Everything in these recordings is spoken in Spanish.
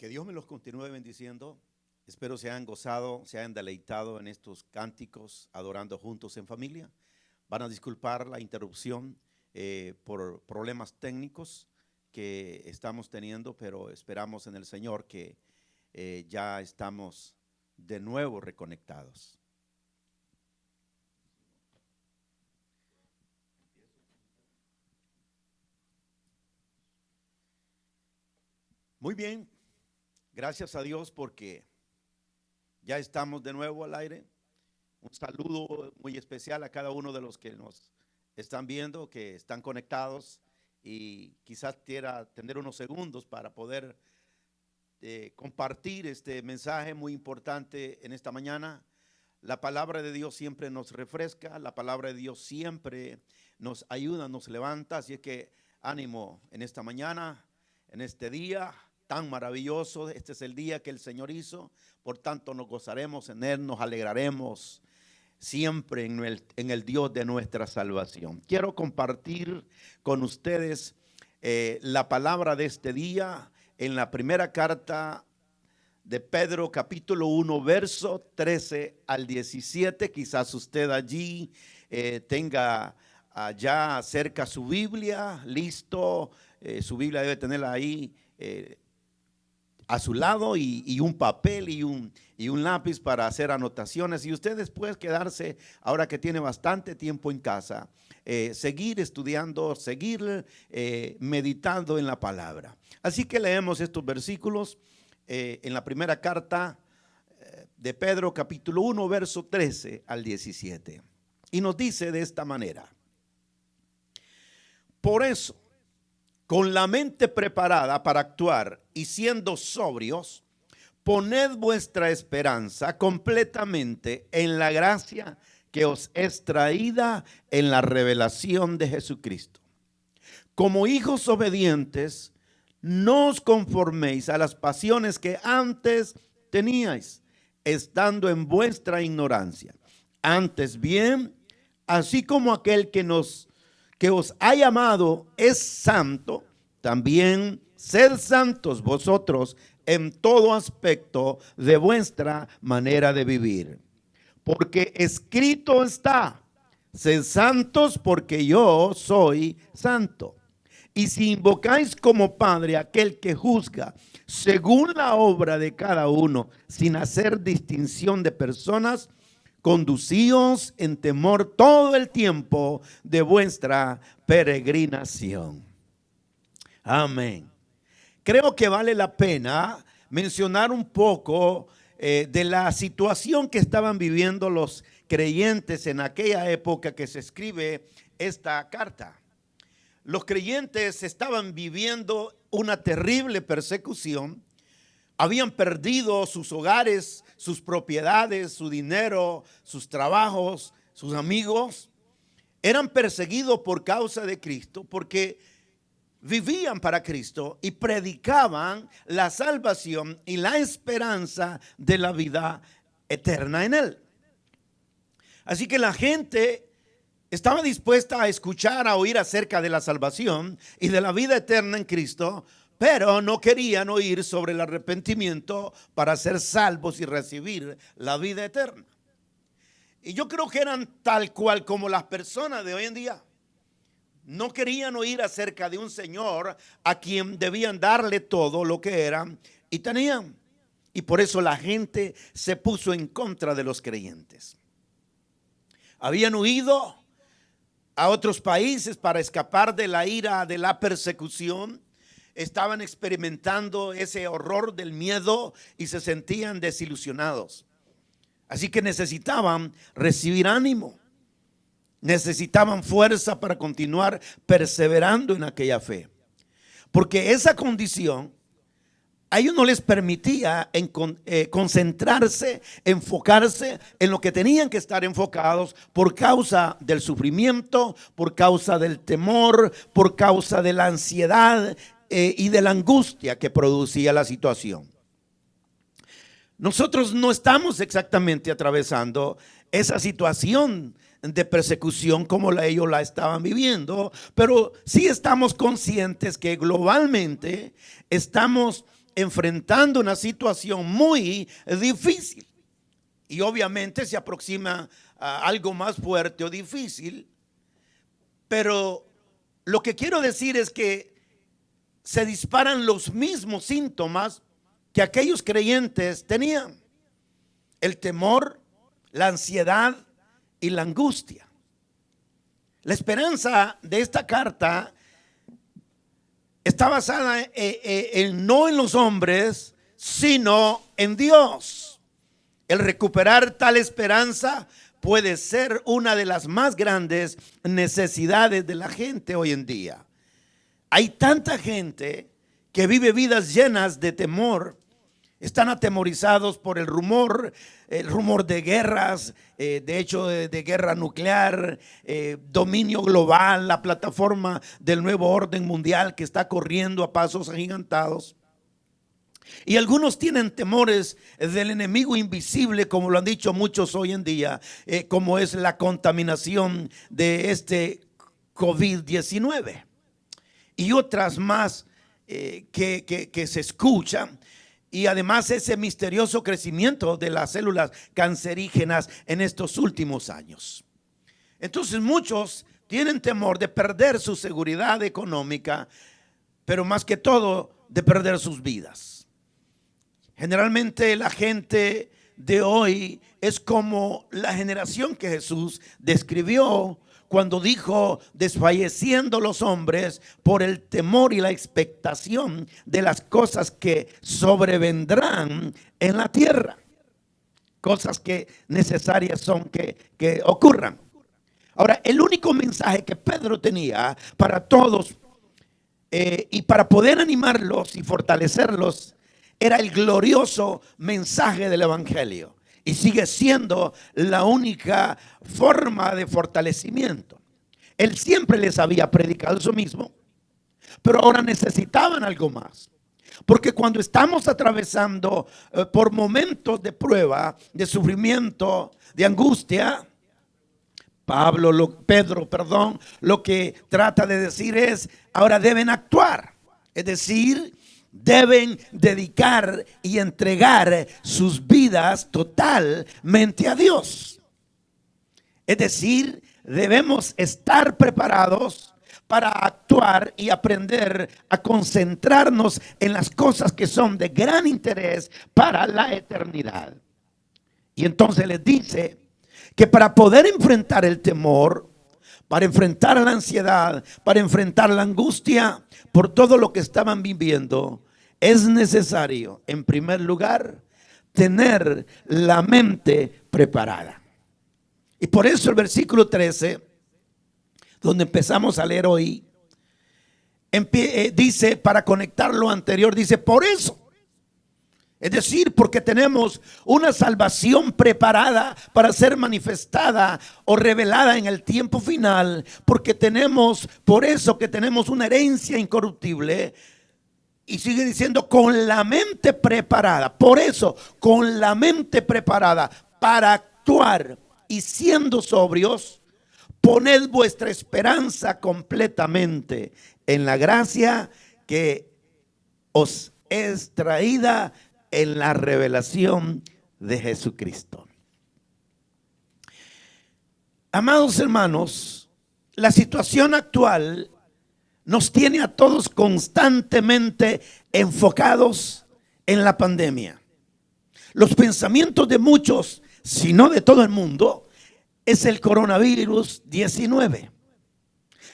Que Dios me los continúe bendiciendo. Espero se hayan gozado, se hayan deleitado en estos cánticos, adorando juntos en familia. Van a disculpar la interrupción por problemas técnicos que estamos teniendo, pero esperamos en el Señor que ya estamos de nuevo reconectados. Muy bien, gracias a Dios porque ya estamos de nuevo al aire. Un saludo muy especial a cada uno de los que nos están viendo, que están conectados, y quizás quiera tener unos segundos para poder compartir este mensaje muy importante en esta mañana. La palabra de Dios siempre nos refresca, la palabra de Dios siempre nos ayuda, nos levanta, así es que ánimo en esta mañana, en este día tan maravilloso. Este es el día que el Señor hizo, por tanto nos gozaremos en Él, nos alegraremos siempre en el Dios de nuestra salvación. Quiero compartir con ustedes la palabra de este día en la primera carta de Pedro, capítulo 1, verso 13 al 17. Quizás usted allí tenga ya cerca su Biblia, listo. Su Biblia debe tenerla ahí a su lado, y un papel y un lápiz para hacer anotaciones. Y usted después quedarse, ahora que tiene bastante tiempo en casa, seguir estudiando, seguir meditando en la palabra. Así que leemos estos versículos en la primera carta de Pedro, capítulo 1, verso 13 al 17. Y nos dice de esta manera: por eso, con la mente preparada para actuar y siendo sobrios, poned vuestra esperanza completamente en la gracia que os es traída en la revelación de Jesucristo. Como hijos obedientes, no os conforméis a las pasiones que antes teníais, estando en vuestra ignorancia. Antes bien, así como aquel que os ha llamado es santo, también sed santos vosotros en todo aspecto de vuestra manera de vivir. Porque escrito está: sed santos porque yo soy santo. Y si invocáis como Padre aquel que juzga según la obra de cada uno, sin hacer distinción de personas, conducíos en temor todo el tiempo de vuestra peregrinación. Amén. Creo que vale la pena mencionar un poco de la situación que estaban viviendo los creyentes en aquella época que se escribe esta carta. Los creyentes estaban viviendo una terrible persecución. Habían perdido sus hogares, sus propiedades, su dinero, sus trabajos, sus amigos. Eran perseguidos por causa de Cristo, porque vivían para Cristo y predicaban la salvación y la esperanza de la vida eterna en Él. Así que la gente estaba dispuesta a escuchar, a oír acerca de la salvación y de la vida eterna en Cristo, pero no querían oír sobre el arrepentimiento para ser salvos y recibir la vida eterna. Y yo creo que eran tal cual como las personas de hoy en día. No querían oír acerca de un Señor a quien debían darle todo lo que eran y tenían. Y por eso la gente se puso en contra de los creyentes. Habían huido a otros países para escapar de la ira, de la persecución. Estaban experimentando ese horror del miedo y se sentían desilusionados. Así que necesitaban recibir ánimo. Necesitaban fuerza para continuar perseverando en aquella fe. Porque esa condición a ellos no les permitía concentrarse, enfocarse en lo que tenían que estar enfocados, por causa del sufrimiento, por causa del temor, por causa de la ansiedad y de la angustia que producía la situación. Nosotros no estamos exactamente atravesando esa situación de persecución como ellos la estaban viviendo, pero sí estamos conscientes que globalmente estamos enfrentando una situación muy difícil. Y obviamente se aproxima a algo más fuerte o difícil. Pero lo que quiero decir es que se disparan los mismos síntomas que aquellos creyentes tenían: el temor, la ansiedad y la angustia. La esperanza de esta carta está basada no en los hombres, sino en Dios. El recuperar tal esperanza puede ser una de las más grandes necesidades de la gente hoy en día. Hay tanta gente que vive vidas llenas de temor. Están atemorizados por el rumor de guerras, de hecho de guerra nuclear, dominio global, la plataforma del nuevo orden mundial que está corriendo a pasos agigantados. Y algunos tienen temores del enemigo invisible, como lo han dicho muchos hoy en día, como es la contaminación de este COVID-19 y otras más que se escuchan. Y además ese misterioso crecimiento de las células cancerígenas en estos últimos años. Entonces muchos tienen temor de perder su seguridad económica, pero más que todo de perder sus vidas. Generalmente la gente de hoy es como la generación que Jesús describió cuando dijo: desfalleciendo los hombres por el temor y la expectación de las cosas que sobrevendrán en la tierra. Cosas que necesarias son que ocurran. Ahora, el único mensaje que Pedro tenía para todos y para poder animarlos y fortalecerlos era el glorioso mensaje del evangelio. Y sigue siendo la única forma de fortalecimiento. Él siempre les había predicado eso mismo, pero ahora necesitaban algo más. Porque cuando estamos atravesando por momentos de prueba, de sufrimiento, de angustia, Pedro, lo que trata de decir es: ahora deben actuar. Es decir, deben dedicar y entregar sus vidas totalmente a Dios. Es decir, debemos estar preparados para actuar y aprender a concentrarnos en las cosas que son de gran interés para la eternidad. Y entonces les dice que para poder enfrentar el temor, para enfrentar la ansiedad, para enfrentar la angustia por todo lo que estaban viviendo, es necesario, en primer lugar, tener la mente preparada. Y por eso el versículo 13, donde empezamos a leer hoy, dice, para conectar lo anterior, dice: por eso. Es decir, porque tenemos una salvación preparada para ser manifestada o revelada en el tiempo final. Porque por eso que tenemos una herencia incorruptible. Y sigue diciendo: con la mente preparada. Por eso, con la mente preparada para actuar y siendo sobrios, poned vuestra esperanza completamente en la gracia que os es traída en la revelación de Jesucristo. Amados hermanos, la situación actual nos tiene a todos constantemente enfocados en la pandemia. Los pensamientos de muchos, si no de todo el mundo, es el coronavirus 19.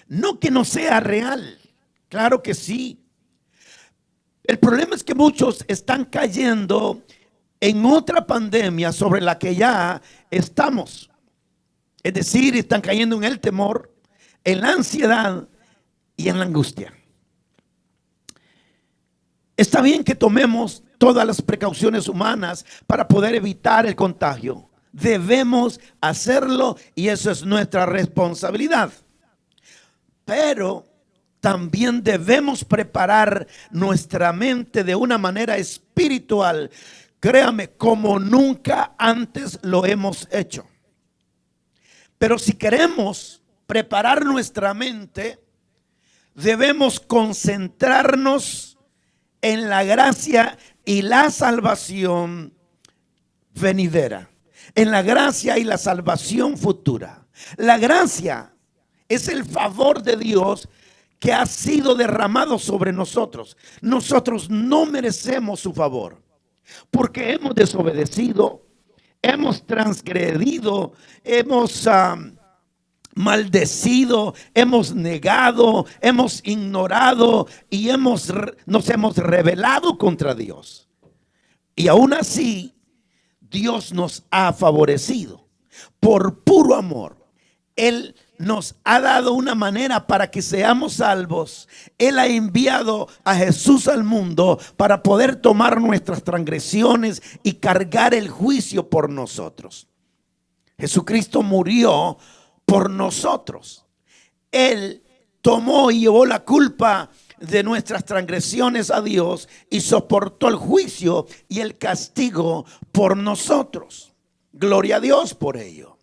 No que no sea real, claro que sí. El problema es que muchos están cayendo en otra pandemia sobre la que ya estamos. Es decir, están cayendo en el temor, en la ansiedad y en la angustia. Está bien que tomemos todas las precauciones humanas para poder evitar el contagio. Debemos hacerlo y eso es nuestra responsabilidad. Pero también debemos preparar nuestra mente de una manera espiritual, créame, como nunca antes lo hemos hecho. Pero si queremos preparar nuestra mente, debemos concentrarnos en la gracia y la salvación venidera, en la gracia y la salvación futura. La gracia es el favor de Dios que ha sido derramado sobre nosotros. Nosotros no merecemos su favor porque hemos desobedecido, hemos transgredido, hemos maldecido, hemos negado, hemos ignorado y nos hemos rebelado contra Dios. Y aún así, Dios nos ha favorecido por puro amor. Él nos ha dado una manera para que seamos salvos. Él ha enviado a Jesús al mundo para poder tomar nuestras transgresiones y cargar el juicio por nosotros. Jesucristo murió por nosotros. Él tomó y llevó la culpa de nuestras transgresiones a Dios y soportó el juicio y el castigo por nosotros. Gloria a Dios por ello.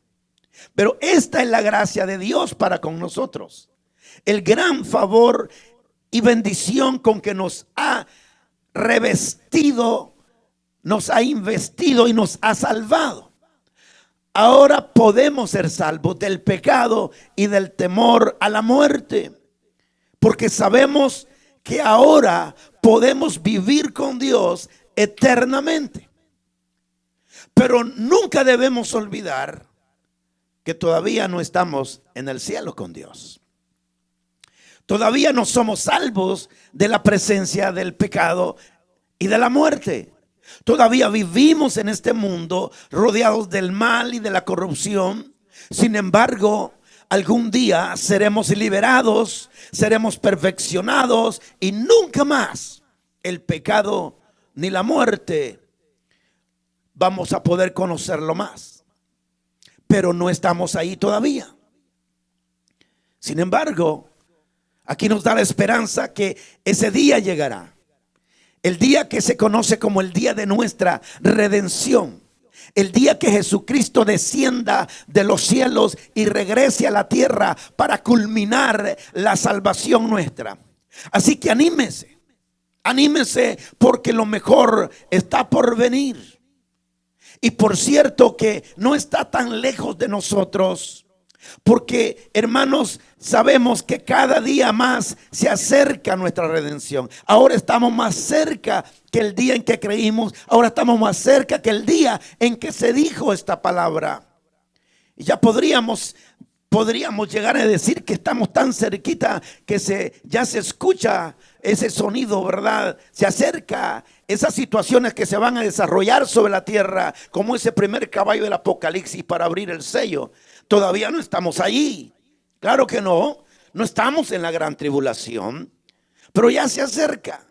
Pero esta es la gracia de Dios para con nosotros. El gran favor y bendición con que nos ha revestido, nos ha investido y nos ha salvado. Ahora podemos ser salvos del pecado y del temor a la muerte, porque sabemos que ahora podemos vivir con Dios eternamente. Pero nunca debemos olvidar que todavía no estamos en el cielo con Dios. Todavía no somos salvos de la presencia del pecado y de la muerte. Todavía vivimos en este mundo rodeados del mal y de la corrupción. Sin embargo, algún día seremos liberados, seremos perfeccionados y nunca más el pecado ni la muerte vamos a poder conocerlo más. Pero no estamos ahí todavía. Sin embargo, aquí nos da la esperanza que ese día llegará. El día que se conoce como el día de nuestra redención. El día que Jesucristo descienda de los cielos y regrese a la tierra para culminar la salvación nuestra. Así que anímese, anímese porque lo mejor está por venir. Y por cierto que no está tan lejos de nosotros. Porque, hermanos, sabemos que cada día más se acerca nuestra redención. Ahora estamos más cerca que el día en que creímos. Ahora estamos más cerca que el día en que se dijo esta palabra. Y ya podríamos llegar a decir que estamos tan cerquita que ya se escucha ese sonido, ¿verdad? Se acerca esas situaciones que se van a desarrollar sobre la tierra, como ese primer caballo del Apocalipsis para abrir el sello. Todavía no estamos allí. Claro que no. No estamos en la gran tribulación. Pero ya se acerca.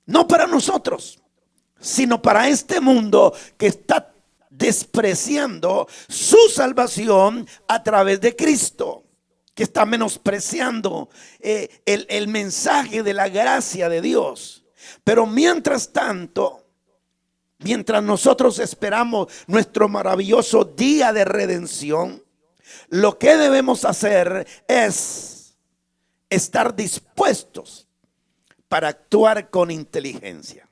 No para nosotros, sino para este mundo que está despreciando su salvación a través de Cristo. Que está menospreciando el mensaje de la gracia de Dios. Pero mientras tanto, mientras nosotros esperamos nuestro maravilloso día de redención, lo que debemos hacer es estar dispuestos para actuar con inteligencia.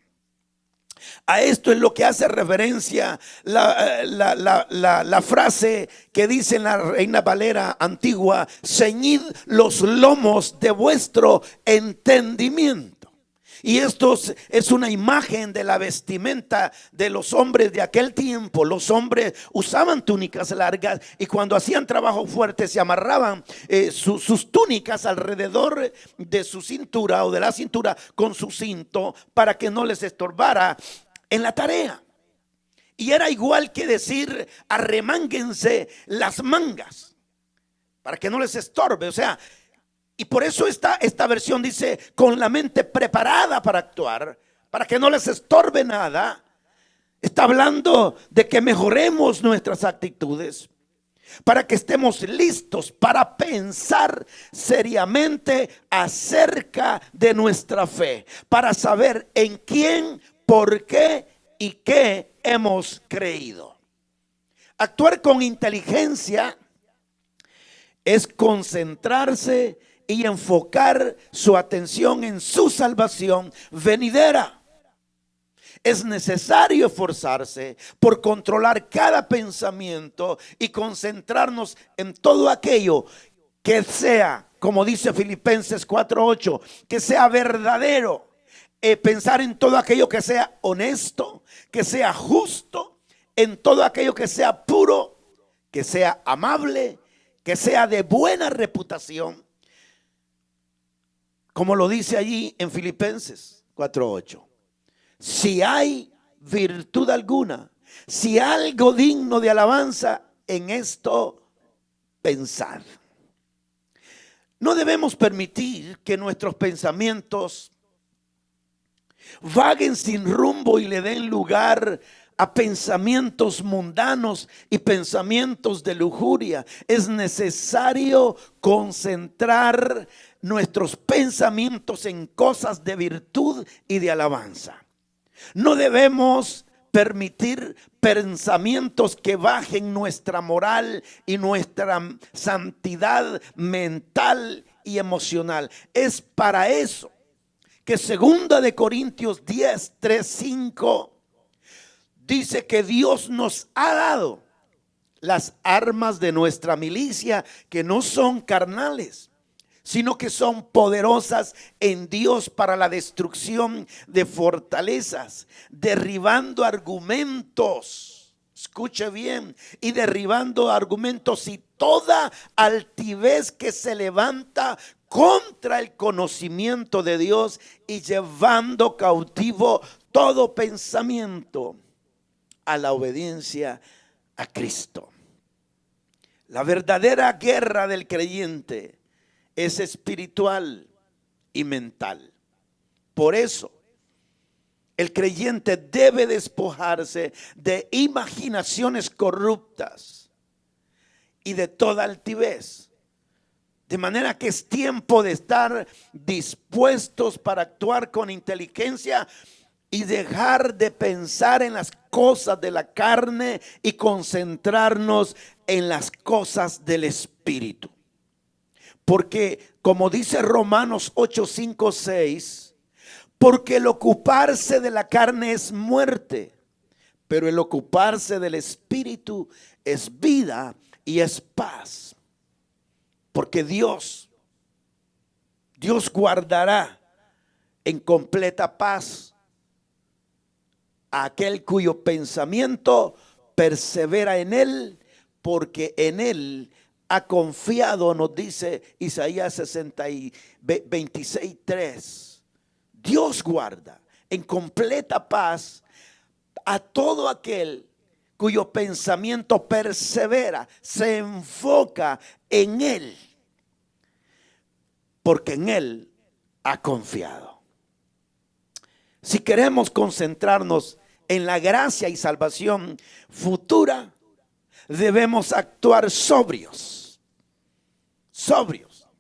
A esto es lo que hace referencia la frase que dice en la Reina Valera antigua: ceñid los lomos de vuestro entendimiento. Y esto es una imagen de la vestimenta de los hombres de aquel tiempo. Los hombres usaban túnicas largas y cuando hacían trabajo fuerte se amarraban sus túnicas alrededor de su cintura o de la cintura con su cinto para que no les estorbara en la tarea. Y era igual que decir: arremánguense las mangas para que no les estorbe. O sea, y por eso esta versión dice: con la mente preparada para actuar, para que no les estorbe nada. Está hablando de que mejoremos nuestras actitudes, para que estemos listos para pensar seriamente acerca de nuestra fe, para saber en quién, por qué y qué hemos creído. Actuar con inteligencia es concentrarse y enfocar su atención en su salvación venidera. Es necesario esforzarse por controlar cada pensamiento y concentrarnos en todo aquello que sea, como dice Filipenses 4:8, que sea verdadero. Pensar en todo aquello que sea honesto, que sea justo, en todo aquello que sea puro, que sea amable, que sea de buena reputación, como lo dice allí en Filipenses 4:8. Si hay virtud alguna, si algo digno de alabanza, en esto pensad. No debemos permitir que nuestros pensamientos vaguen sin rumbo y le den lugar a pensamientos mundanos y pensamientos de lujuria. Es necesario concentrar nuestros pensamientos en cosas de virtud y de alabanza. No debemos permitir pensamientos que bajen nuestra moral y nuestra santidad mental y emocional. Es para eso que 2 Corintios 10, 3, 5 dice que Dios nos ha dado las armas de nuestra milicia, que no son carnales, sino que son poderosas en Dios para la destrucción de fortalezas, derribando argumentos, escuche bien, y derribando argumentos y toda altivez que se levanta contra el conocimiento de Dios, y llevando cautivo todo pensamiento a la obediencia a Cristo. La verdadera guerra del creyente es espiritual y mental. Por eso el creyente debe despojarse de imaginaciones corruptas y de toda altivez. De manera que es tiempo de estar dispuestos para actuar con inteligencia y dejar de pensar en las cosas de la carne y concentrarnos en las cosas del espíritu. Porque como dice Romanos 8, 5, 6, porque el ocuparse de la carne es muerte, pero el ocuparse del espíritu es vida y es paz. Porque Dios guardará en completa paz a aquel cuyo pensamiento persevera en él, porque en él ha confiado, nos dice Isaías 26, 3. Dios guarda en completa paz a todo aquel cuyo pensamiento persevera, se enfoca en él, porque en él ha confiado. Si queremos concentrarnos en la gracia y salvación futura, debemos actuar sobrios.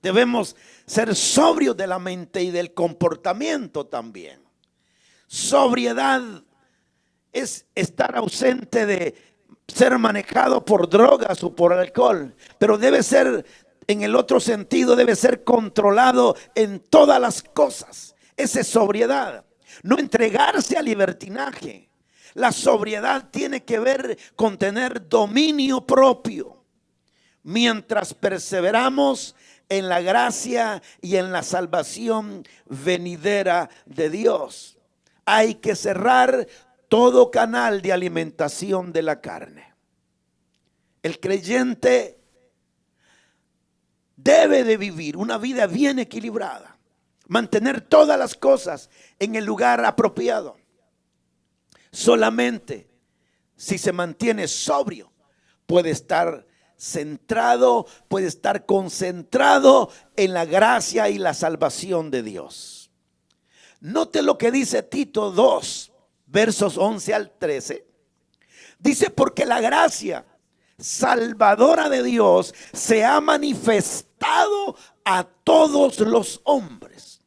Debemos ser sobrios de la mente y del comportamiento también. Sobriedad es estar ausente de ser manejado por drogas o por alcohol, pero debe ser, en el otro sentido, debe ser controlado en todas las cosas. Esa es sobriedad. No entregarse al libertinaje. La sobriedad tiene que ver con tener dominio propio, mientras perseveramos en la gracia y en la salvación venidera de Dios. Hay que cerrar todo canal de alimentación de la carne. El creyente debe de vivir una vida bien equilibrada, mantener todas las cosas en el lugar apropiado. Solamente si se mantiene sobrio, puede estar centrado, puede estar concentrado en la gracia y la salvación de Dios. Note lo que dice Tito 2, versos 11 al 13. Dice: porque la gracia salvadora de Dios se ha manifestado a todos los hombres,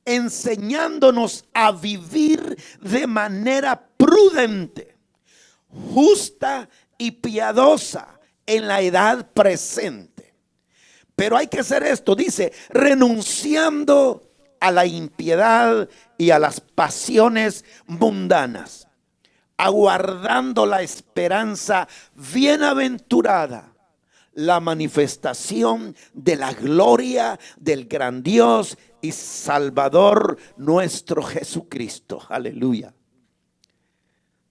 enseñándonos a vivir de manera prudente, justa y piadosa en la edad presente, Pero hay que hacer esto, dice, renunciando a la impiedad y a las pasiones mundanas, aguardando la esperanza bienaventurada, la manifestación de la gloria del gran Dios y Salvador nuestro Jesucristo. Aleluya.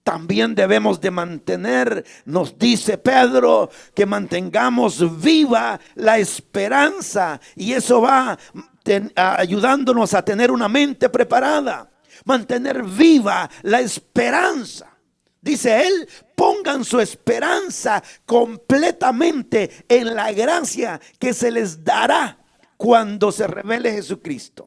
También debemos de mantener, nos dice Pedro, que mantengamos viva la esperanza, y eso va ayudándonos a tener una mente preparada. Mantener viva la esperanza. Dice él, pongan su esperanza completamente en la gracia que se les dará cuando se revele Jesucristo.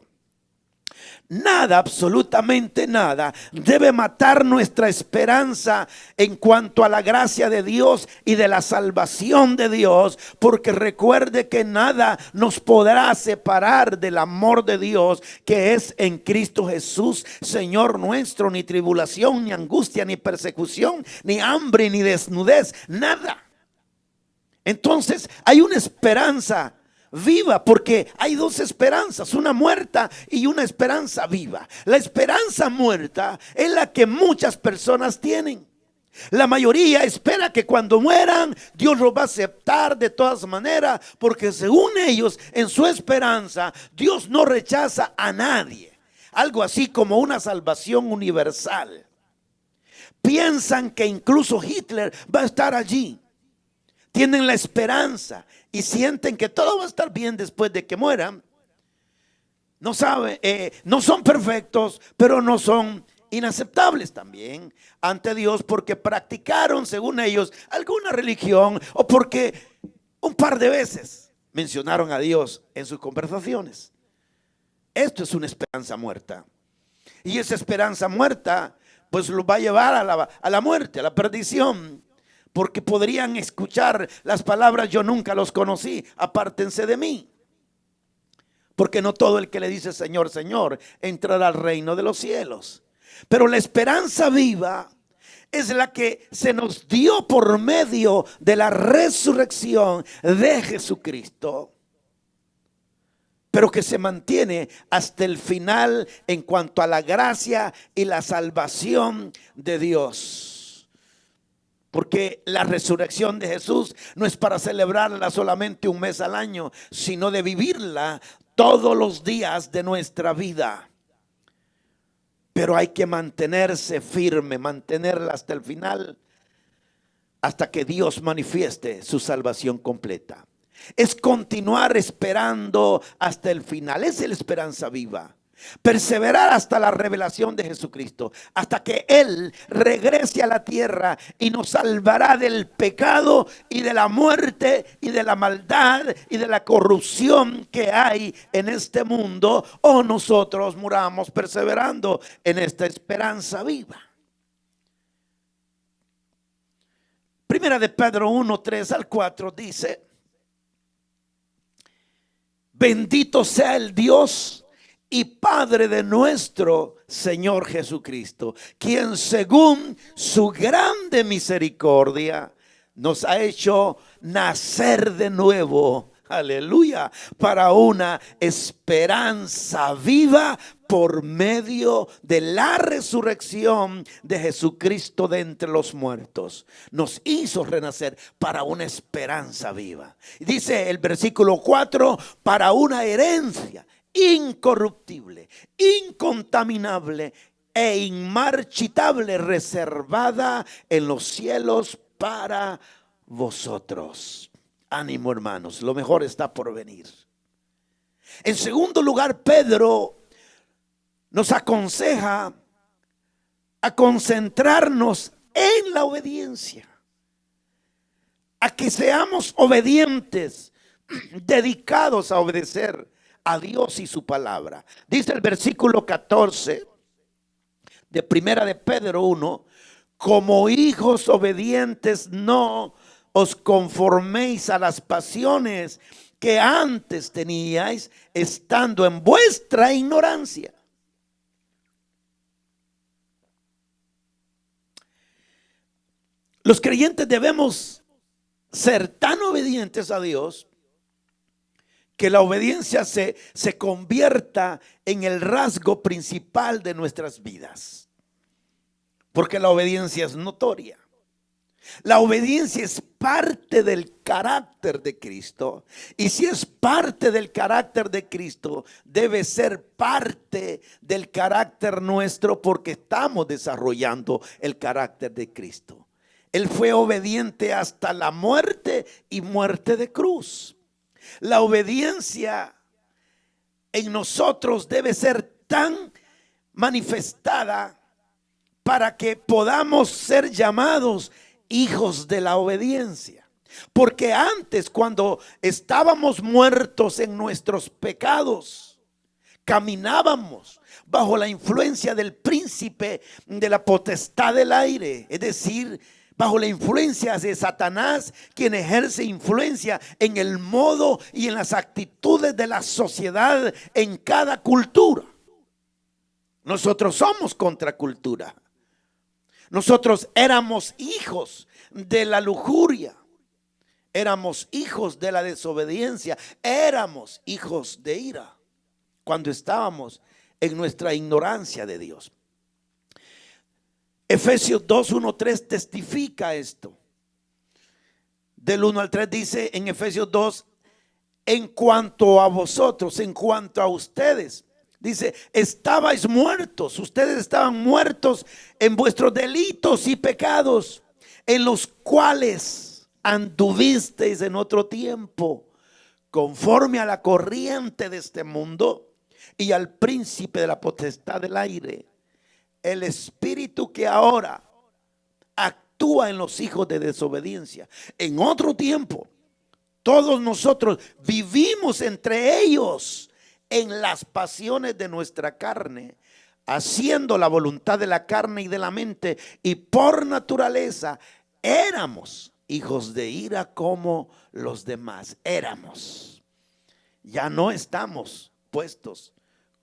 Nada, absolutamente nada, debe matar nuestra esperanza en cuanto a la gracia de Dios y de la salvación de Dios, porque recuerde que nada nos podrá separar del amor de Dios que es en Cristo Jesús, Señor nuestro. Ni tribulación, ni angustia, ni persecución, ni hambre, ni desnudez, nada. Entonces hay una esperanza viva, porque hay dos esperanzas, una muerta y una esperanza viva. La esperanza muerta es la que muchas personas tienen. La mayoría espera que cuando mueran Dios los va a aceptar de todas maneras, porque según ellos, en su esperanza, Dios no rechaza a nadie. Algo así como una salvación universal. Piensan que incluso Hitler va a estar allí. Tienen la esperanza y sienten que todo va a estar bien después de que mueran. No saben, no son perfectos, pero no son inaceptables también ante Dios, porque practicaron, según ellos, alguna religión, o porque un par de veces mencionaron a Dios en sus conversaciones. Esto es una esperanza muerta, y esa esperanza muerta pues los va a llevar a la muerte, a la perdición. Porque podrían escuchar las palabras: yo nunca los conocí, apártense de mí. Porque no todo el que le dice Señor, Señor entrará al reino de los cielos. Pero la esperanza viva es la que se nos dio por medio de la resurrección de Jesucristo, pero que se mantiene hasta el final en cuanto a la gracia y la salvación de Dios. Porque la resurrección de Jesús no es para celebrarla solamente un mes al año, sino de vivirla todos los días de nuestra vida. Pero hay que mantenerse firme, mantenerla hasta el final, hasta que Dios manifieste su salvación completa. Es continuar esperando hasta el final. Esa es la esperanza viva. Perseverar hasta la revelación de Jesucristo, hasta que Él regrese a la tierra y nos salvará del pecado y de la muerte y de la maldad y de la corrupción que hay en este mundo, o nosotros muramos perseverando en esta esperanza viva. Primera de Pedro 1, 3 al 4 dice: bendito sea el Dios y Padre de nuestro Señor Jesucristo, quien según su grande misericordia nos ha hecho nacer de nuevo, aleluya, para una esperanza viva por medio de la resurrección de Jesucristo de entre los muertos. Nos hizo renacer para una esperanza viva. Dice el versículo 4, para una herencia incorruptible, incontaminable e inmarchitable, reservada en los cielos para vosotros. Ánimo, hermanos, lo mejor está por venir. En segundo lugar, Pedro nos aconseja a concentrarnos en la obediencia, a que seamos obedientes, dedicados a obedecer a Dios y su palabra. Dice el versículo 14 de primera de Pedro 1: como hijos obedientes no os conforméis a las pasiones que antes teníais, estando en vuestra ignorancia. Los creyentes debemos ser tan obedientes a Dios que la obediencia se convierta en el rasgo principal de nuestras vidas. Porque la obediencia es notoria. La obediencia es parte del carácter de Cristo. Y si es parte del carácter de Cristo, debe ser parte del carácter nuestro, porque estamos desarrollando el carácter de Cristo. Él fue obediente hasta la muerte y muerte de cruz. La obediencia en nosotros debe ser tan manifestada para que podamos ser llamados hijos de la obediencia. Porque antes, cuando estábamos muertos en nuestros pecados, caminábamos bajo la influencia del príncipe de la potestad del aire, es decir, bajo la influencia de Satanás, quien ejerce influencia en el modo y en las actitudes de la sociedad en cada cultura. Nosotros somos contracultura. Nosotros éramos hijos de la lujuria, éramos hijos de la desobediencia, éramos hijos de ira cuando estábamos en nuestra ignorancia de Dios. Efesios 2, 1, 3 testifica esto. Del 1 al 3 dice en Efesios 2, en cuanto a vosotros, en cuanto a ustedes, dice, estabais muertos, ustedes estaban muertos en vuestros delitos y pecados, en los cuales anduvisteis en otro tiempo, conforme a la corriente de este mundo y al príncipe de la potestad del aire, el espíritu que ahora actúa en los hijos de desobediencia. En otro tiempo, todos nosotros vivimos entre ellos en las pasiones de nuestra carne, haciendo la voluntad de la carne y de la mente, y por naturaleza éramos hijos de ira como los demás. Éramos. Ya no estamos puestos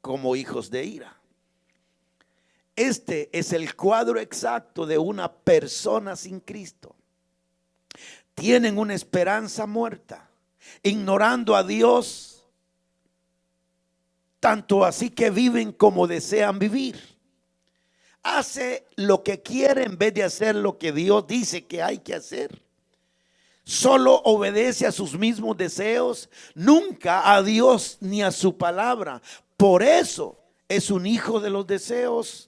como hijos de ira. Este es el cuadro exacto de una persona sin Cristo. Tienen una esperanza muerta, ignorando a Dios, tanto así que viven como desean vivir. Hace lo que quiere en vez de hacer lo que Dios dice que hay que hacer. Solo obedece a sus mismos deseos, nunca a Dios ni a su palabra. Por eso es un hijo de los deseos.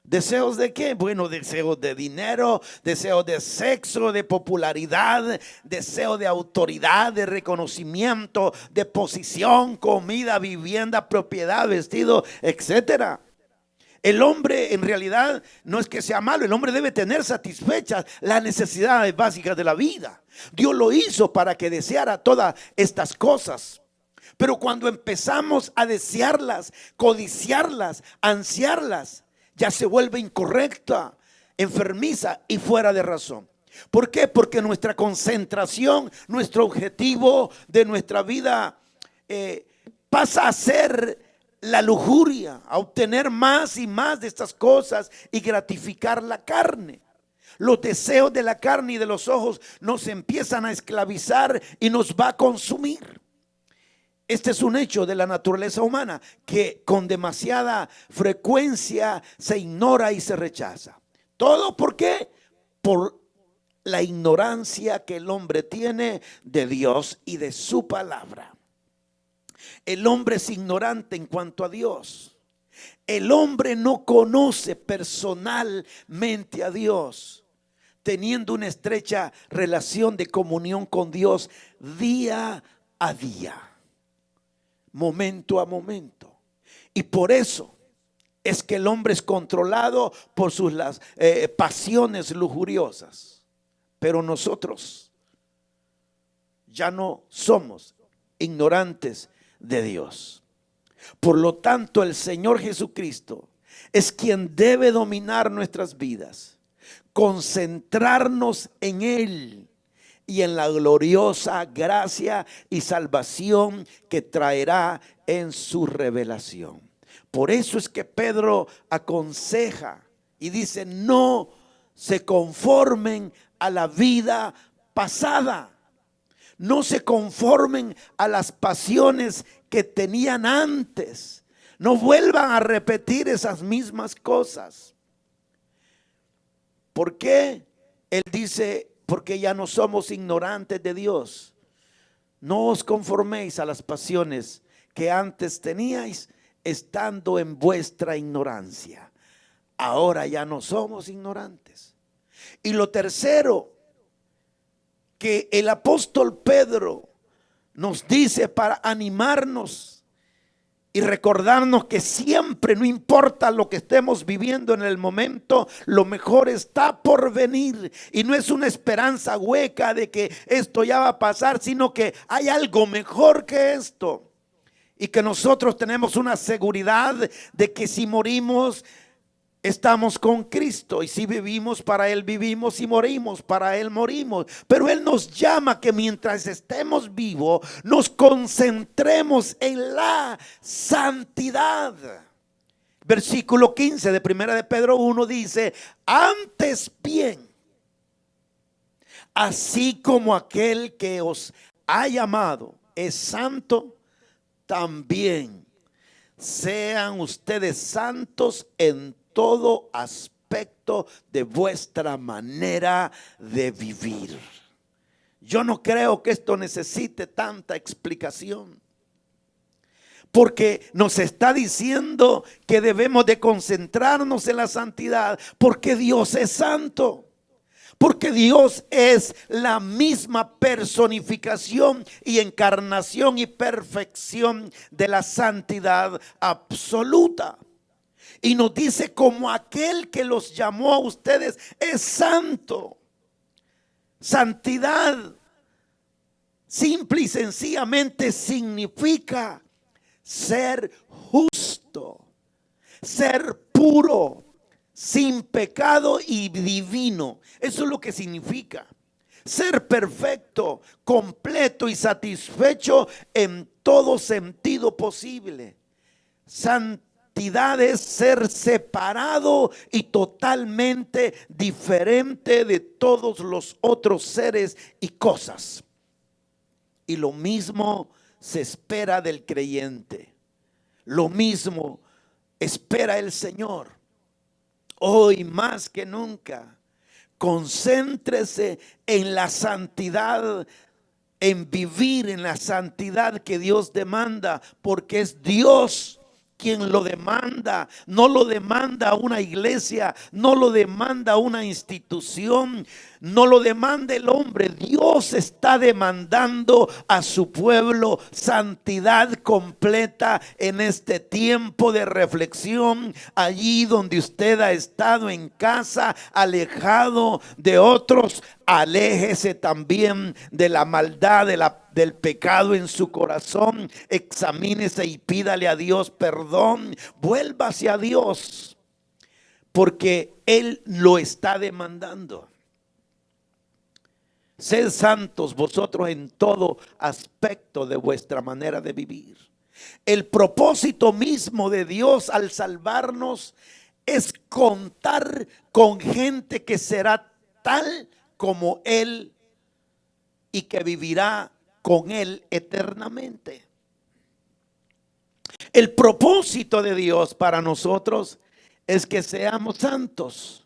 ¿Deseos de qué? Bueno, deseos de dinero, deseos de sexo, de popularidad, deseo de autoridad, de reconocimiento, de posición, comida, vivienda, propiedad, vestido, etcétera. El hombre en realidad no es que sea malo, el hombre debe tener satisfechas las necesidades básicas de la vida. Dios lo hizo para que deseara todas estas cosas. Pero cuando empezamos a desearlas, codiciarlas, ansiarlas, ya se vuelve incorrecta, enfermiza y fuera de razón. ¿Por qué? Porque nuestra concentración, nuestro objetivo de nuestra vida pasa a ser la lujuria, a obtener más y más de estas cosas y gratificar la carne. Los deseos de la carne y de los ojos nos empiezan a esclavizar y nos va a consumir. Este es un hecho de la naturaleza humana que con demasiada frecuencia se ignora y se rechaza. ¿Todo por qué? Por la ignorancia que el hombre tiene de Dios y de su palabra. El hombre es ignorante en cuanto a Dios. El hombre no conoce personalmente a Dios, teniendo una estrecha relación de comunión con Dios día a día, momento a momento. Y por eso es que el hombre es controlado por sus pasiones lujuriosas. Pero nosotros ya no somos ignorantes de Dios. Por lo tanto, el Señor Jesucristo es quien debe dominar nuestras vidas, concentrarnos en Él y en la gloriosa gracia y salvación que traerá en su revelación. Por eso es que Pedro aconseja y dice: no se conformen a la vida pasada. No se conformen a las pasiones que tenían antes. No vuelvan a repetir esas mismas cosas. ¿Por qué? Él dice, porque ya no somos ignorantes de Dios. No os conforméis a las pasiones que antes teníais estando en vuestra ignorancia. Ahora ya no somos ignorantes. Y lo tercero que el apóstol Pedro nos dice para animarnos y recordarnos que siempre, no importa lo que estemos viviendo en el momento, lo mejor está por venir. Y no es una esperanza hueca de que esto ya va a pasar, sino que hay algo mejor que esto. Y que nosotros tenemos una seguridad de que si morimos, estamos con Cristo, y si vivimos, para Él vivimos, si morimos, para Él morimos. Pero Él nos llama que mientras estemos vivos, nos concentremos en la santidad. Versículo 15 de Primera de Pedro 1 dice: antes bien, así como aquel que os ha llamado es santo, también sean ustedes santos en todo aspecto de vuestra manera de vivir. Yo no creo que esto necesite tanta explicación, porque nos está diciendo que debemos de concentrarnos en la santidad, porque Dios es santo. Porque Dios es la misma personificación y encarnación y perfección de la santidad absoluta. Y nos dice, como aquel que los llamó a ustedes es santo. Santidad simple y sencillamente significa ser justo, ser puro, sin pecado y divino. Eso es lo que significa ser perfecto, completo y satisfecho en todo sentido posible. Santidad es ser separado y totalmente diferente de todos los otros seres y cosas. Y lo mismo se espera del creyente. Lo mismo espera el Señor. Hoy más que nunca, concéntrese en la santidad, en vivir en la santidad que Dios demanda, porque es Dios quien lo demanda. No lo demanda una iglesia, no lo demanda una institución, no lo demanda el hombre. Dios está demandando a su pueblo santidad completa en este tiempo de reflexión. Allí donde usted ha estado en casa, alejado de otros, aléjese también de la maldad, del pecado en su corazón. Examínese y pídale a Dios perdón. Vuélvase a Dios, porque Él lo está demandando. Sed santos vosotros en todo aspecto de vuestra manera de vivir. El propósito mismo de Dios al salvarnos es contar con gente que será tal como Él y que vivirá con Él eternamente. El propósito de Dios para nosotros es que seamos santos,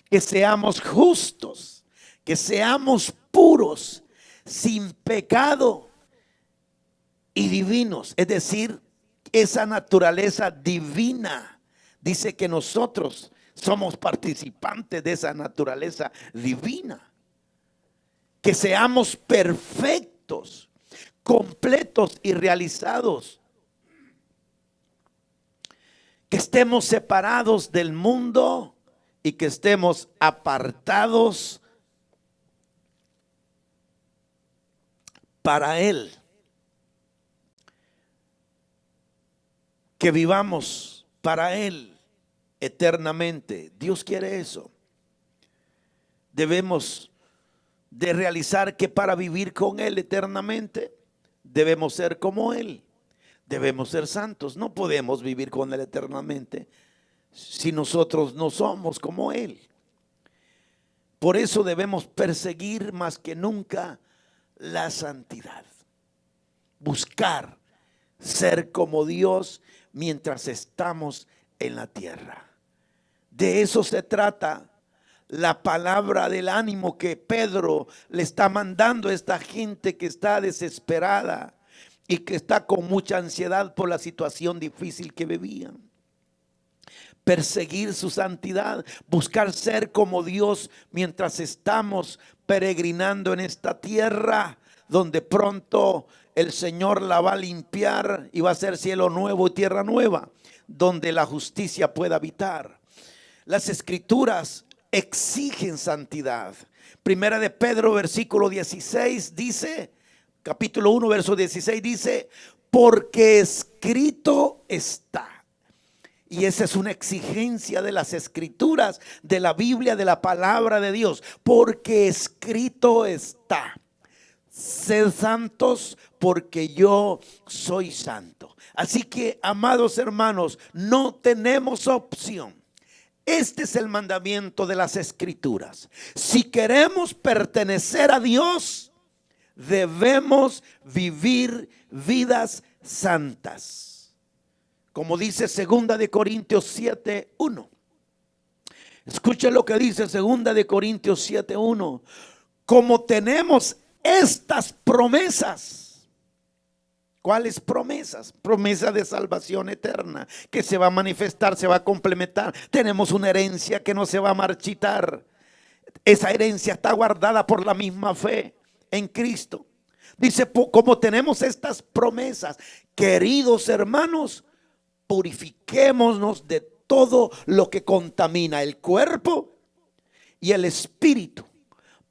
que seamos justos, que seamos puros, sin pecado y divinos. Es decir, esa naturaleza divina. Dice que nosotros somos participantes de esa naturaleza divina. Que seamos perfectos, completos y realizados. Que estemos separados del mundo y que estemos apartados para Él. Que vivamos para Él eternamente. Dios quiere eso. Debemos de realizar que para vivir con Él eternamente debemos ser como Él. Debemos ser santos. No podemos vivir con Él eternamente si nosotros no somos como Él. Por eso debemos perseguir más que nunca la santidad. Buscar ser como Dios mientras estamos en la tierra. De eso se trata la palabra del ánimo que Pedro le está mandando a esta gente que está desesperada y que está con mucha ansiedad por la situación difícil que vivían. Perseguir su santidad, buscar ser como Dios mientras estamos peregrinando en esta tierra donde pronto el Señor la va a limpiar y va a ser cielo nuevo y tierra nueva, donde la justicia pueda habitar. Las escrituras exigen santidad. Primera de Pedro, versículo 16 dice, capítulo 1, verso 16 dice, porque escrito está. Y esa es una exigencia de las escrituras, de la Biblia, de la palabra de Dios. Porque escrito está: sed santos porque yo soy santo. Así que, amados hermanos, no tenemos opción. Este es el mandamiento de las escrituras. Si queremos pertenecer a Dios, debemos vivir vidas santas. Como dice 2 de Corintios 7:1. Escuchen lo que dice 2 de Corintios 7:1. Como tenemos estas promesas. ¿Cuáles promesas? Promesa de salvación eterna que se va a manifestar, se va a complementar. Tenemos una herencia que no se va a marchitar. Esa herencia está guardada por la misma fe en Cristo. Dice, como tenemos estas promesas, queridos hermanos, purifiquémonos de todo lo que contamina el cuerpo y el espíritu,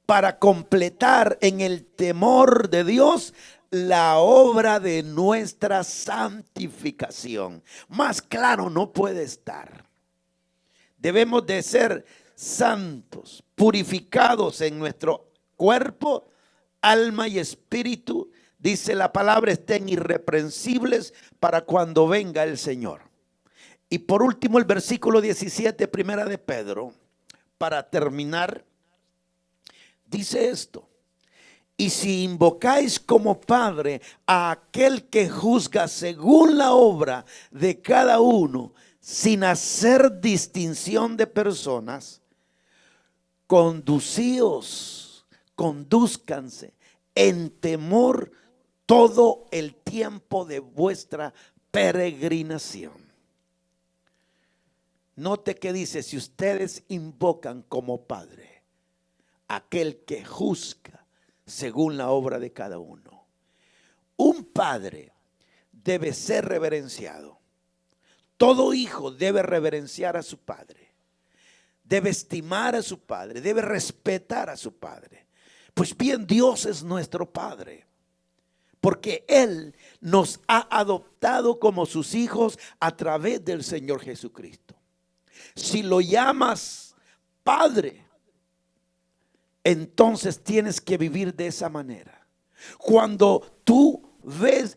para completar en el temor de Dios la obra de nuestra santificación. Más claro no puede estar. Debemos de ser santos, purificados en nuestro cuerpo, alma y espíritu. Dice la palabra, estén irreprensibles para cuando venga el Señor. Y por último el versículo 17, primera de Pedro, para terminar, dice esto: y si invocáis como Padre a aquel que juzga según la obra de cada uno, sin hacer distinción de personas, condúzcanse en temor todo el tiempo de vuestra peregrinación. Note que dice, si ustedes invocan como Padre aquel que juzga según la obra de cada uno. Un padre debe ser reverenciado. Todo hijo debe reverenciar a su padre. Debe estimar a su padre, debe respetar a su padre. Pues bien, Dios es nuestro Padre, porque Él nos ha adoptado como sus hijos a través del Señor Jesucristo. Si lo llamas Padre, entonces tienes que vivir de esa manera. Cuando tú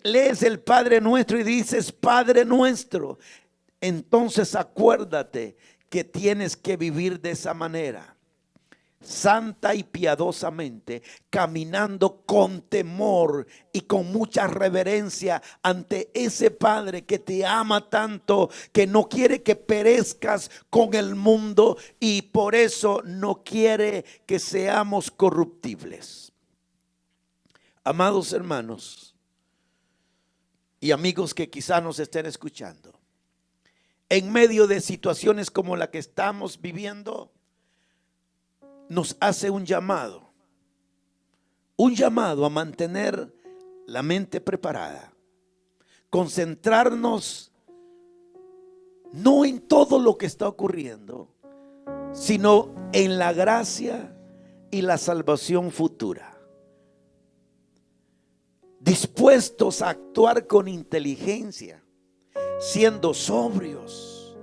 lees el Padre Nuestro y dices Padre Nuestro, entonces acuérdate que tienes que vivir de esa manera, santa y piadosamente, caminando con temor y con mucha reverencia ante ese Padre que te ama tanto, que no quiere que perezcas con el mundo y por eso no quiere que seamos corruptibles. Amados hermanos y amigos que quizá nos estén escuchando, en medio de situaciones como la que estamos viviendo, nos hace un llamado a mantener la mente preparada, concentrarnos no en todo lo que está ocurriendo, sino en la gracia y la salvación futura, dispuestos a actuar con inteligencia, siendo sobrios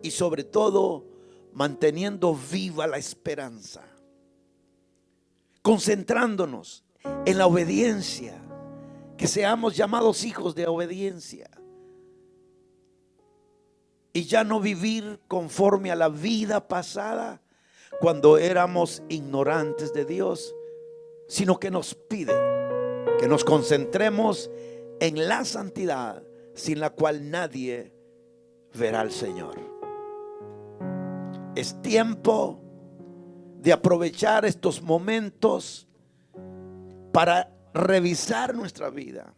y sobre todo manteniendo viva la esperanza, concentrándonos en la obediencia, que seamos llamados hijos de obediencia y ya no vivir conforme a la vida pasada cuando éramos ignorantes de Dios, sino que nos pide Que nos concentremos en la santidad, sin la cual nadie verá al Señor. Es tiempo de aprovechar estos momentos para revisar nuestra vida,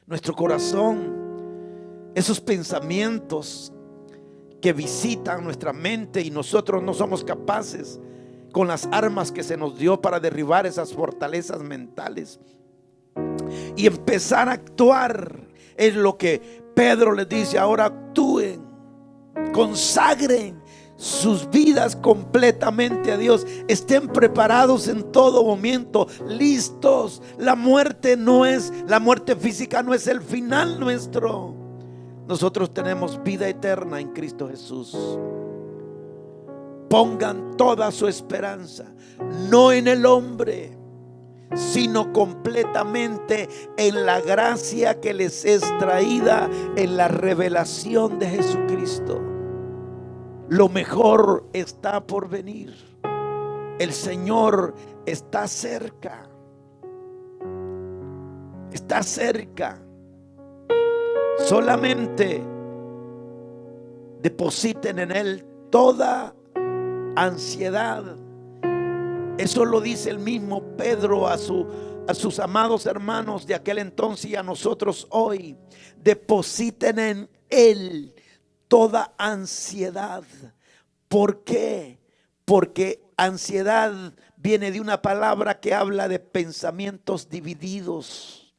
nuestro corazón, esos pensamientos que visitan nuestra mente y nosotros no somos capaces con las armas que se nos dio para derribar esas fortalezas mentales y empezar a actuar. Es lo que Pedro les dice: ahora actúen, consagren sus vidas completamente a Dios, estén preparados en todo momento, listos. La muerte física no es el final nuestro. Nosotros tenemos vida eterna en Cristo Jesús. Pongan toda su esperanza, no en el hombre, sino completamente en la gracia que les es traída en la revelación de Jesucristo. Lo mejor está por venir. El Señor está cerca. Está cerca. Solamente depositen en Él toda ansiedad. Eso lo dice el mismo Pedro a sus amados hermanos de aquel entonces y a nosotros hoy. Depositen en Él toda ansiedad. ¿Por qué? Porque ansiedad viene de una palabra que habla de pensamientos divididos,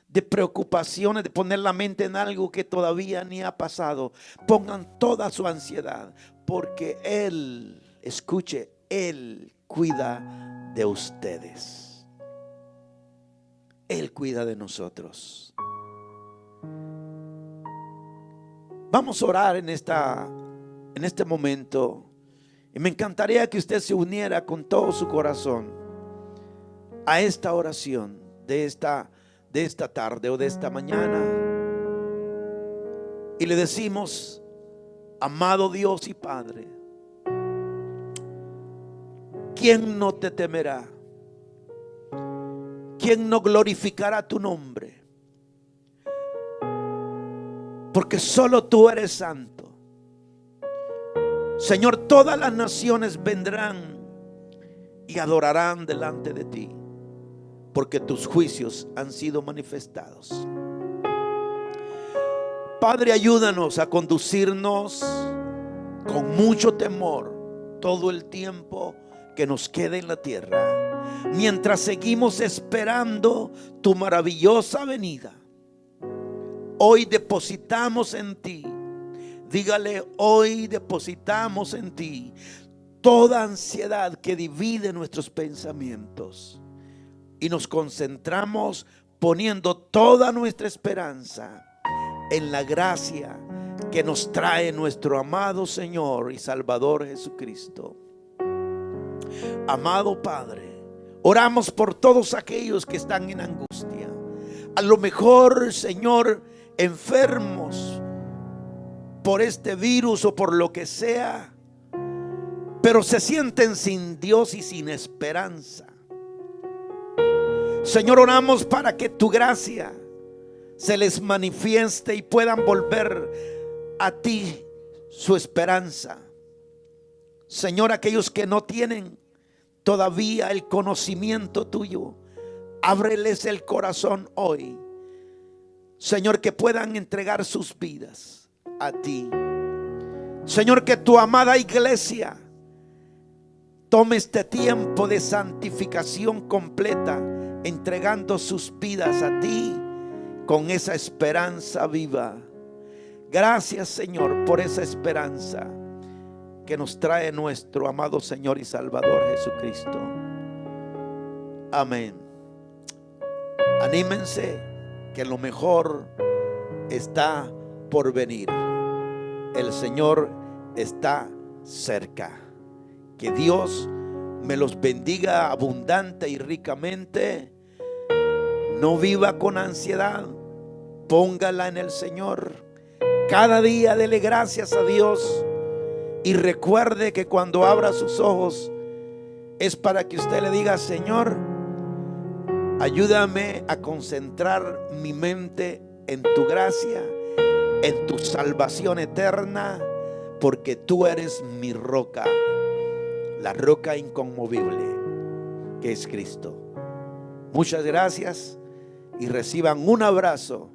de preocupaciones, de poner la mente en algo que todavía ni ha pasado. Pongan toda su ansiedad, porque Él, escuche, Él cuida de ustedes. Él cuida de nosotros. Vamos a orar en este momento. Y me encantaría que usted se uniera con todo su corazón a esta oración de esta tarde o de esta mañana. Y le decimos: amado Dios y Padre, ¿quién no te temerá? ¿Quién no glorificará tu nombre? Porque solo tú eres santo. Señor, todas las naciones vendrán y adorarán delante de ti, porque tus juicios han sido manifestados. Padre, ayúdanos a conducirnos con mucho temor todo el tiempo que nos quede en la tierra, mientras seguimos esperando tu maravillosa venida. Hoy depositamos en ti, dígale, hoy depositamos en ti toda ansiedad que divide nuestros pensamientos y nos concentramos poniendo toda nuestra esperanza en la gracia que nos trae nuestro amado Señor y Salvador Jesucristo. Amado Padre, oramos por todos aquellos que están en angustia. A lo mejor, Señor, enfermos por este virus o por lo que sea, pero se sienten sin Dios y sin esperanza. Señor, oramos para que tu gracia se les manifieste y puedan volver a ti su esperanza. Señor, aquellos que no tienen todavía el conocimiento tuyo, ábreles el corazón hoy, Señor, que puedan entregar sus vidas a ti. Señor, que tu amada iglesia tome este tiempo de santificación completa, entregando sus vidas a ti con esa esperanza viva. Gracias, Señor, por esa esperanza que nos trae nuestro amado Señor y Salvador Jesucristo. Amén. Anímense, que lo mejor está por venir. El Señor está cerca. Que Dios me los bendiga abundante y ricamente. No viva con ansiedad, póngala en el Señor. Cada día dele gracias a Dios. Y recuerde que cuando abra sus ojos es para que usted le diga: Señor, Ayúdame a concentrar mi mente en tu gracia, en tu salvación eterna, porque tú eres mi roca, la roca inconmovible que es Cristo. Muchas gracias y reciban un abrazo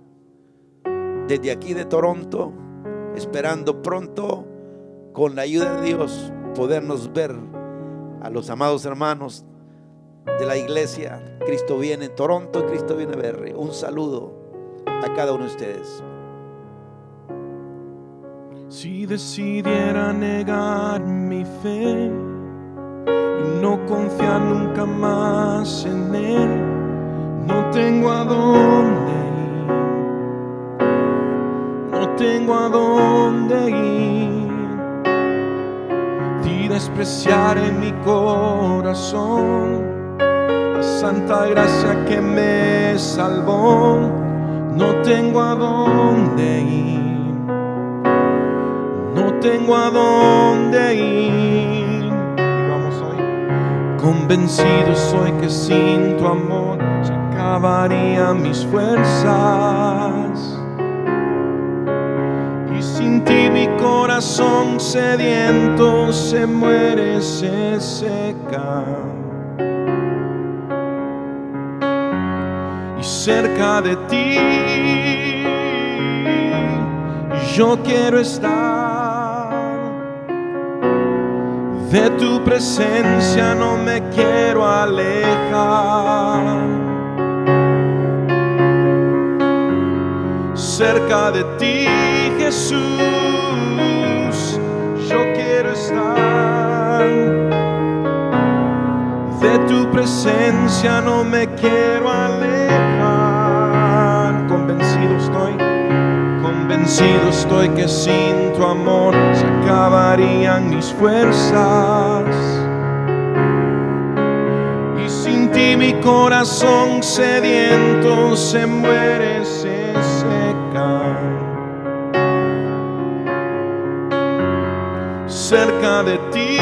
desde aquí de Toronto, esperando pronto, con la ayuda de Dios, podernos ver a los amados hermanos de la iglesia Cristo Viene en Toronto, Cristo Viene Berry. Un saludo a cada uno de ustedes. Si decidiera negar mi fe y no confiar nunca más en Él, no tengo a dónde ir, no tengo a dónde ir. Y despreciar en mi corazón la santa gracia que me salvó, no tengo a dónde ir, no tengo a dónde ir. Vamos hoy. Convencido soy que sin tu amor se acabarían mis fuerzas, y sin ti mi corazón sediento se muere, se seca. Y cerca de ti yo quiero estar, de tu presencia no me quiero alejar. Cerca de ti, Jesús, yo quiero estar, de tu presencia no me quiero alejar. Convencido estoy que sin tu amor se acabarían mis fuerzas, y sin ti mi corazón sediento se muere, se seca. Cerca de ti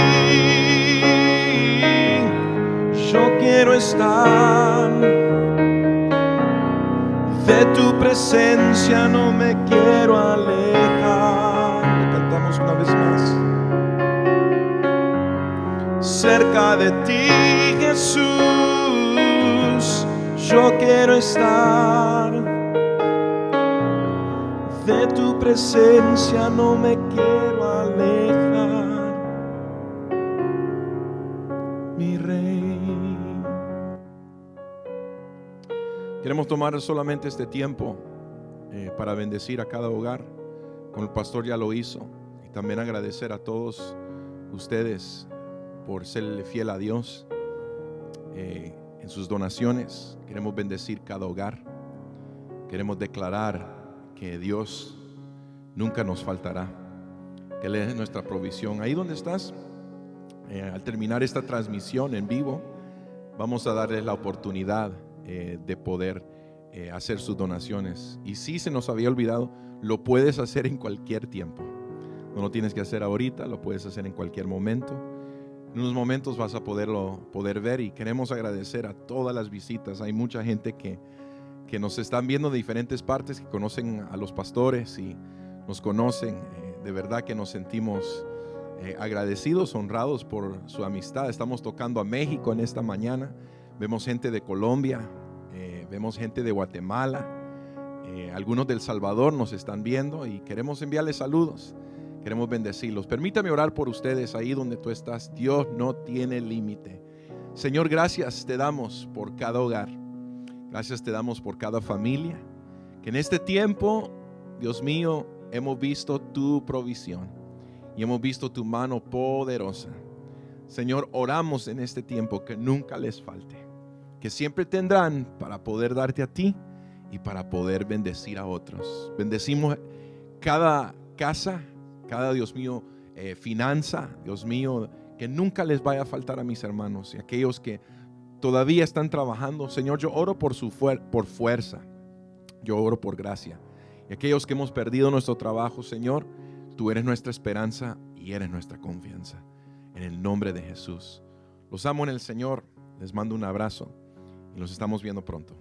yo quiero estar, de tu presencia no me quiero alejar. Lo cantamos una vez más. Cerca de ti, Jesús, yo quiero estar, de tu presencia no me quiero alejar, mi Rey. Queremos tomar solamente este tiempo para bendecir a cada hogar, como el pastor ya lo hizo, y también agradecer a todos ustedes por serle fiel a Dios en sus donaciones. Queremos bendecir cada hogar. Queremos declarar que Dios nunca nos faltará, que Él es nuestra provisión. Ahí donde estás, al terminar esta transmisión en vivo, vamos a darles la oportunidad de poder hacer sus donaciones. Y si se nos había olvidado, lo puedes hacer en cualquier tiempo. No lo tienes que hacer ahorita, lo puedes hacer en cualquier momento. En unos momentos vas a poder ver, y queremos agradecer a todas las visitas. Hay mucha gente que nos están viendo de diferentes partes, que conocen a los pastores y nos conocen. De verdad que nos sentimos agradecidos, honrados por su amistad. Estamos tocando a México en esta mañana. Vemos gente de Colombia, vemos gente de Guatemala, algunos de El Salvador nos están viendo, y queremos enviarles saludos, queremos bendecirlos. Permítame orar por ustedes ahí donde tú estás. Dios no tiene límite. Señor, gracias te damos por cada hogar, gracias te damos por cada familia, que en este tiempo, Dios mío, hemos visto tu provisión y hemos visto tu mano poderosa. Señor, oramos en este tiempo que nunca les falte, que siempre tendrán para poder darte a ti y para poder bendecir a otros. Bendecimos cada casa, cada, Dios mío, finanza, Dios mío, que nunca les vaya a faltar a mis hermanos y aquellos que todavía están trabajando. Señor, yo oro por fuerza, yo oro por gracia. Y aquellos que hemos perdido nuestro trabajo, Señor, tú eres nuestra esperanza y eres nuestra confianza. En el nombre de Jesús. Los amo en el Señor. Les mando un abrazo. Nos estamos viendo pronto.